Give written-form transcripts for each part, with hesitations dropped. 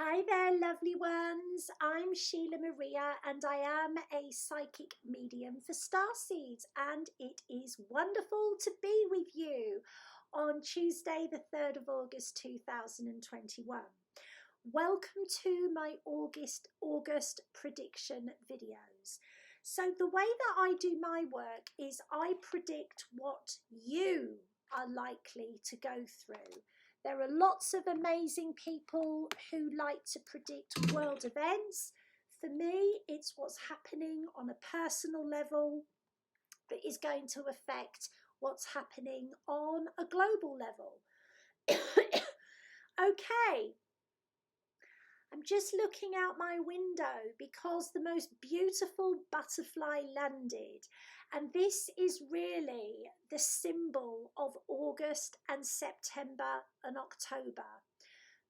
Hi there, lovely ones. I'm Sheelagh Maria, and I am a psychic medium for starseeds, and it is wonderful to be with you on Tuesday, the 3rd of August 2021. Welcome to my August prediction videos. So the way that I do my work is I predict what you are likely to go through. There are lots of amazing people who like to predict world events. For me, it's what's happening on a personal level that is going to affect what's happening on a global level. Okay, I'm just looking out my window because the most beautiful butterfly landed, and this is really the symbol of August and September and October.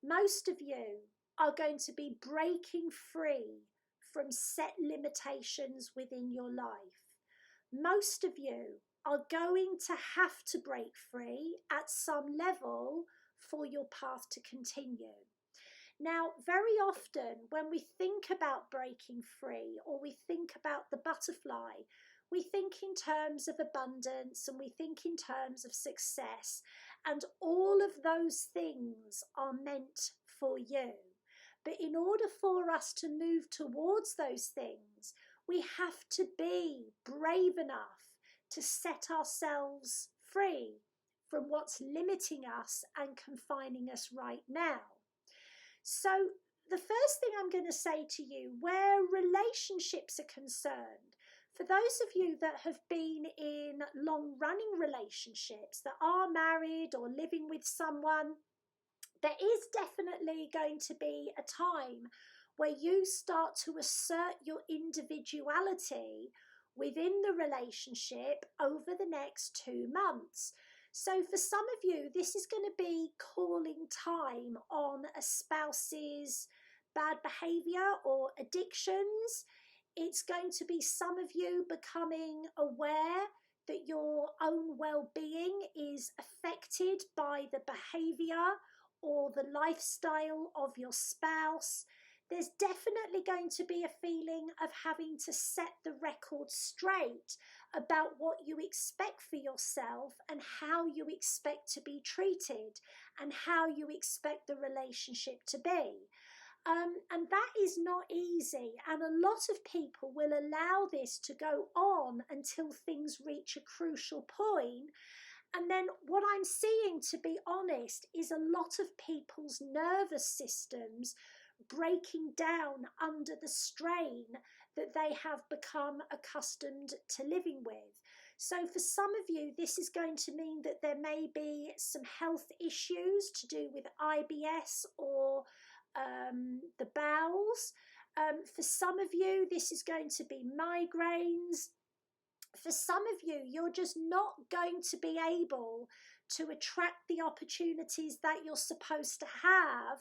Most of you are going to be breaking free from set limitations within your life. Most of you are going to have to break free at some level for your path to continue. Now, very often when we think about breaking free or we think about the butterfly, we think in terms of abundance and we think in terms of success, and all of those things are meant for you. But in order for us to move towards those things, we have to be brave enough to set ourselves free from what's limiting us and confining us right now. So the first thing I'm going to say to you, where relationships are concerned, for those of you that have been in long-running relationships, that are married or living with someone, there is definitely going to be a time where you start to assert your individuality within the relationship over the next 2 months. So for some of you, this is going to be calling time on a spouse's bad behaviour or addictions. It's going to be some of you becoming aware that your own well-being is affected by the behaviour or the lifestyle of your spouse. There's definitely going to be a feeling of having to set the record straight about what you expect for yourself and how you expect to be treated and how you expect the relationship to be. And that is not easy, and a lot of people will allow this to go on until things reach a crucial point. And then what I'm seeing, to be honest, is a lot of people's nervous systems breaking down under the strain that they have become accustomed to living with. So for some of you, this is going to mean that there may be some health issues to do with IBS or the bowels. For some of you, this is going to be migraines. For some of you, you're just not going to be able to attract the opportunities that you're supposed to have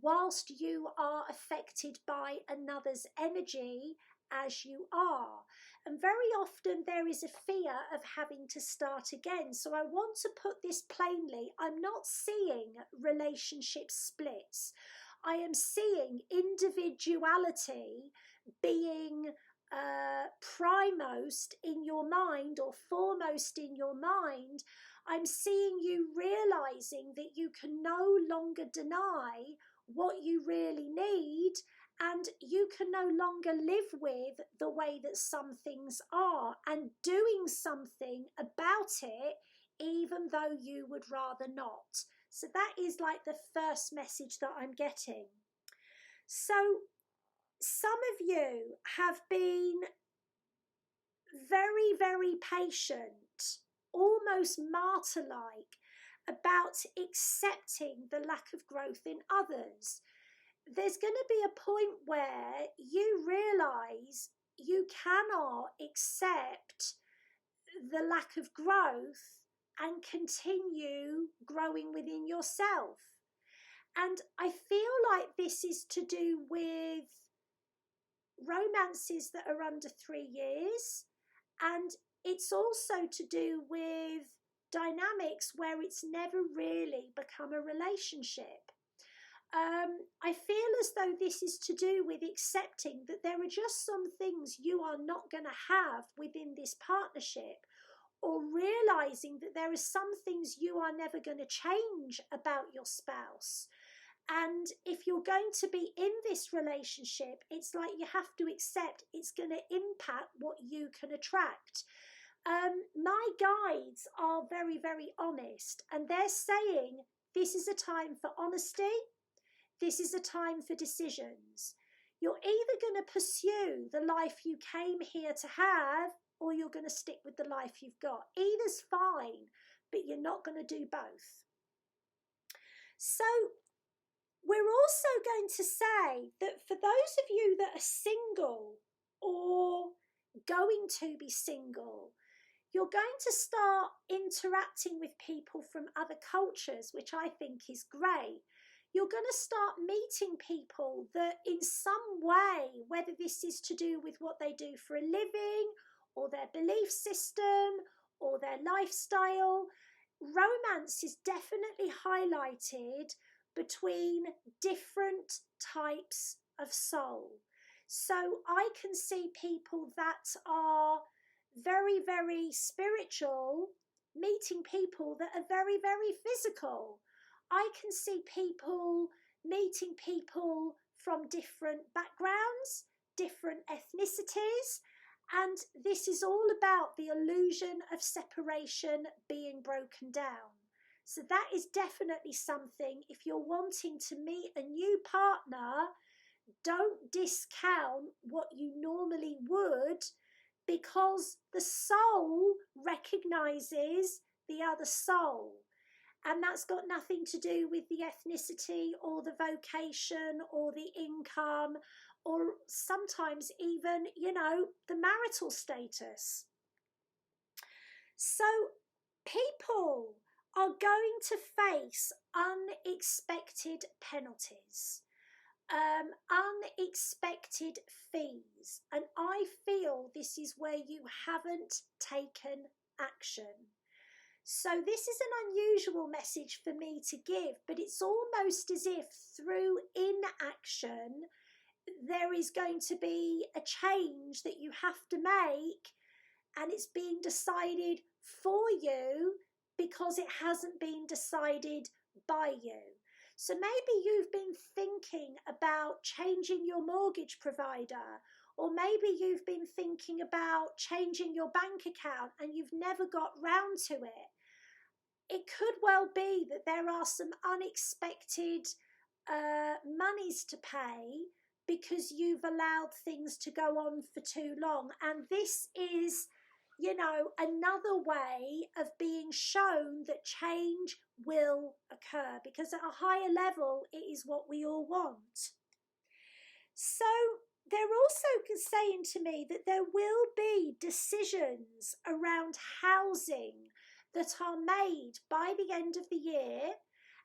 whilst you are affected by another's energy as you are. And very often there is a fear of having to start again. So I want to put this plainly. I'm not seeing relationship splits. I am seeing individuality being primemost in your mind or foremost in your mind. I'm seeing you realizing that you can no longer deny what you really need, and you can no longer live with the way that some things are, and doing something about it even though you would rather not. So that is like the first message that I'm getting. So some of you have been very, very patient, almost martyr-like, about accepting the lack of growth in others. There's going to be a point where you realise you cannot accept the lack of growth and continue growing within yourself. And I feel like this is to do with romances that are under 3 years, and it's also to do with dynamics where it's never really become a relationship. I feel as though this is to do with accepting that there are just some things you are not going to have within this partnership, or realizing that there are some things you are never going to change about your spouse. And if you're going to be in this relationship, it's like you have to accept it's going to impact what you can attract. My guides are very, very honest, and they're saying this is a time for honesty. This is a time for decisions. You're either going to pursue the life you came here to have, or you're going to stick with the life you've got. Either's fine, but you're not going to do both. So we're also going to say that for those of you that are single or going to be single, you're going to start interacting with people from other cultures, which I think is great. You're going to start meeting people that in some way, whether this is to do with what they do for a living or their belief system or their lifestyle, romance is definitely highlighted between different types of soul. So I can see people that are very, very spiritual meeting people that are very, very physical. I can see people meeting people from different backgrounds, different ethnicities, and this is all about the illusion of separation being broken down. So that is definitely something, if you're wanting to meet a new partner, don't discount what you normally would, because the soul recognizes the other soul. And that's got nothing to do with the ethnicity or the vocation or the income, or sometimes even, the marital status. So people are going to face unexpected penalties, unexpected fees, and I feel this is where you haven't taken action. So this is an unusual message for me to give, but it's almost as if through inaction there is going to be a change that you have to make, and it's being decided for you because it hasn't been decided by you. So maybe you've been thinking about changing your mortgage provider, or maybe you've been thinking about changing your bank account and you've never got round to it. It could well be that there are some unexpected monies to pay because you've allowed things to go on for too long. And this is, another way of being shown that change will occur, because at a higher level, it is what we all want. So they're also saying to me that there will be decisions around housing that are made by the end of the year,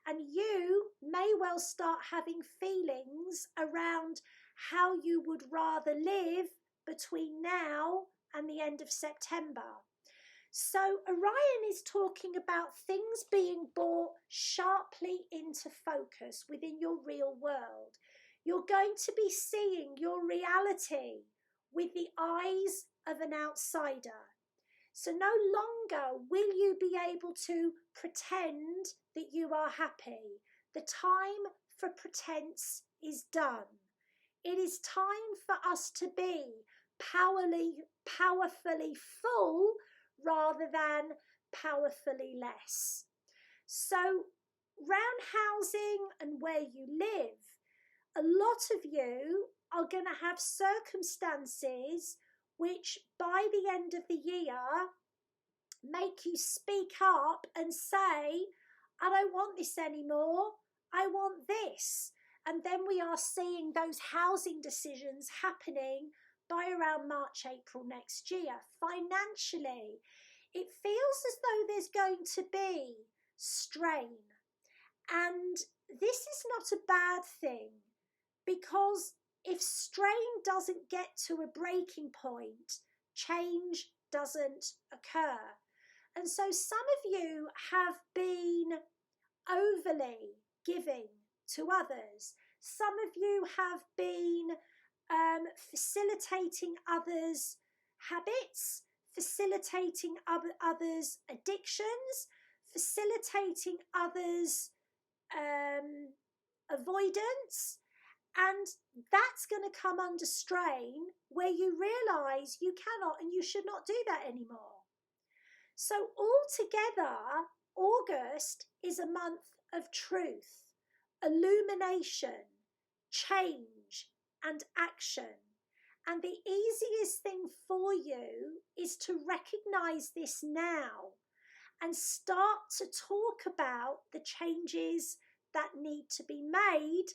and you may well start having feelings around how you would rather live between now and the end of September. So Orion is talking about things being brought sharply into focus within your real world. You're going to be seeing your reality with the eyes of an outsider. So no longer will you be able to pretend that you are happy. The time for pretense is done. It is time for us to be powerfully full rather than powerfully less. So round housing and where you live, a lot of you are going to have circumstances which by the end of the year make you speak up and say, I don't want this anymore, I want this. And then we are seeing those housing decisions happening by around March, April next year. Financially, it feels as though there's going to be strain. And this is not a bad thing, because if strain doesn't get to a breaking point, change doesn't occur. And so some of you have been overly giving to others. Some of you have been facilitating others' habits, facilitating others' addictions, facilitating others' avoidance, and that's going to come under strain where you realise you cannot and you should not do that anymore. So altogether, August is a month of truth, illumination, change, and action. And the easiest thing for you is to recognise this now and start to talk about the changes that need to be made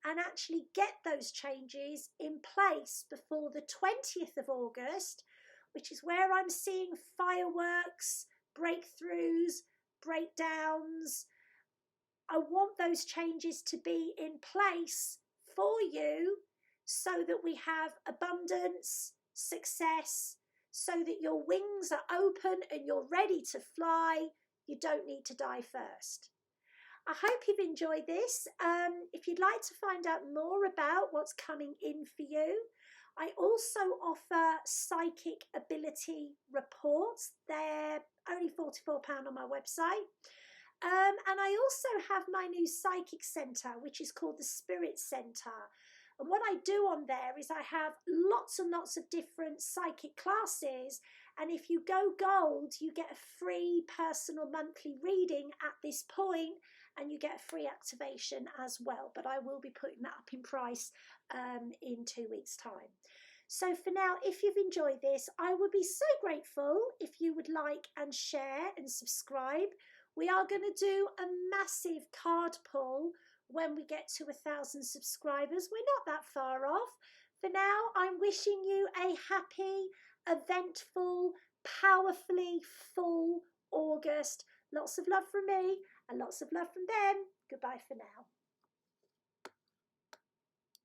and actually get those changes in place before the 20th of August, which is where I'm seeing fireworks, breakthroughs, breakdowns. I want those changes to be in place for you so that we have abundance, success, so that your wings are open and you're ready to fly. You don't need to die first. I hope you've enjoyed this. If you'd like to find out more about what's coming in for you, I also offer psychic ability reports. They're only £44 on my website. And I also have my new psychic centre, which is called the Spirit Centre. And what I do on there is I have lots and lots of different psychic classes. And if you go gold, you get a free personal monthly reading at this point, and you get a free activation as well. But I will be putting that up in price in 2 weeks' time. So for now, if you've enjoyed this, I would be so grateful if you would like and share and subscribe. We are going to do a massive card pull when we get to 1,000 subscribers. We're not that far off. For now, I'm wishing you a happy, eventful, powerfully full August. Lots of love from me and lots of love from them. Goodbye for now.